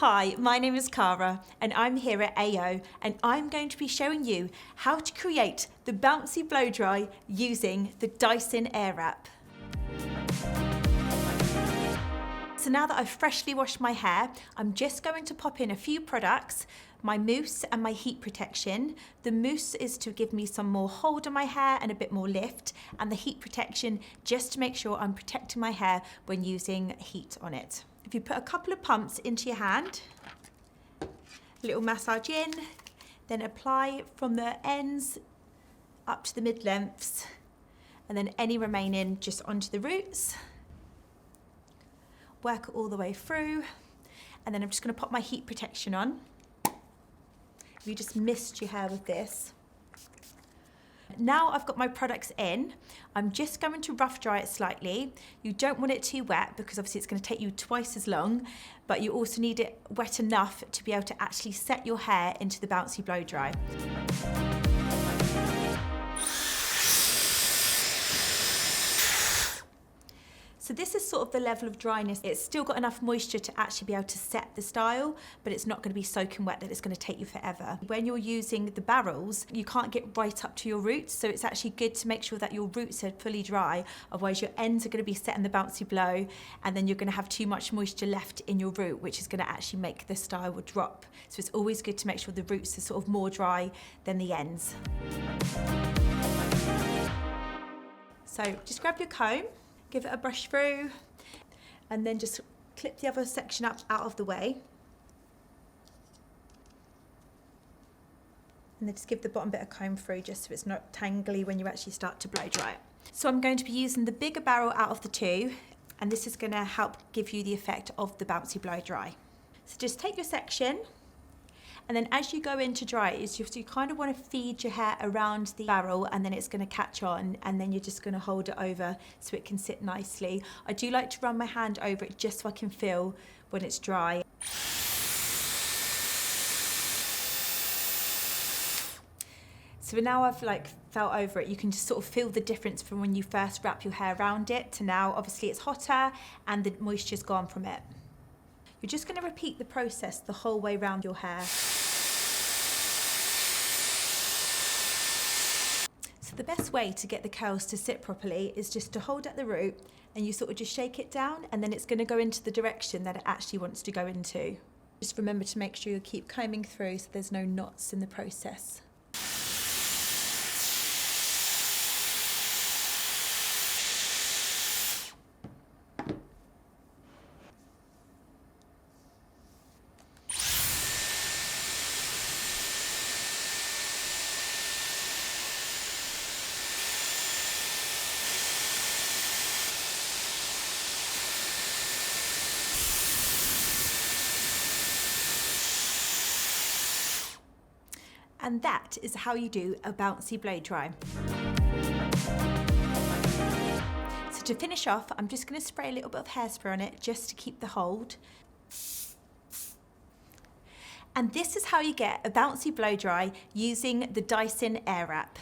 Hi, my name is Cara and I'm here at AO and I'm going to be showing you how to create the bouncy blow dry using the Dyson Airwrap. So now that I've freshly washed my hair, I'm just going to pop in a few products, my mousse and my heat protection. The mousse is to give me some more hold on my hair and a bit more lift, and the heat protection just to make sure I'm protecting my hair when using heat on it. If you put a couple of pumps into your hand, a little massage in, then apply from the ends up to the mid-lengths, and then any remaining just onto the roots. Work it all the way through, and then I'm just going to pop my heat protection on. If you just mist your hair with this. Now I've got my products in, I'm just going to rough dry it slightly. You don't want it too wet because obviously it's going to take you twice as long, but you also need it wet enough to be able to actually set your hair into the bouncy blow dry. So this is sort of the level of dryness. It's still got enough moisture to actually be able to set the style, but it's not going to be soaking wet that it's going to take you forever. When you're using the barrels, you can't get right up to your roots, so it's actually good to make sure that your roots are fully dry, otherwise your ends are going to be set in the bouncy blow, and then you're going to have too much moisture left in your root, which is going to actually make the style drop. So it's always good to make sure the roots are sort of more dry than the ends. So just grab your comb, give it a brush through, and then just clip the other section up out of the way. And then just give the bottom bit a comb through just so it's not tangly when you actually start to blow dry it. So I'm going to be using the bigger barrel out of the two, and this is going to help give you the effect of the bouncy blow dry. So just take your section, and then as you go in to dry it, you kind of want to feed your hair around the barrel, and then it's going to catch on, and then you're just going to hold it over so it can sit nicely. I do like to run my hand over it just so I can feel when it's dry. So now I've felt over it, you can just sort of feel the difference from when you first wrap your hair around it to now. Obviously it's hotter and the moisture's gone from it. You're just going to repeat the process the whole way around your hair. So the best way to get the curls to sit properly is just to hold at the root, and you sort of just shake it down, and then it's going to go into the direction that it actually wants to go into. Just remember to make sure you keep combing through so there's no knots in the process. And that is how you do a bouncy blow dry. So to finish off, I'm just going to spray a little bit of hairspray on it just to keep the hold. And this is how you get a bouncy blow dry using the Dyson Airwrap.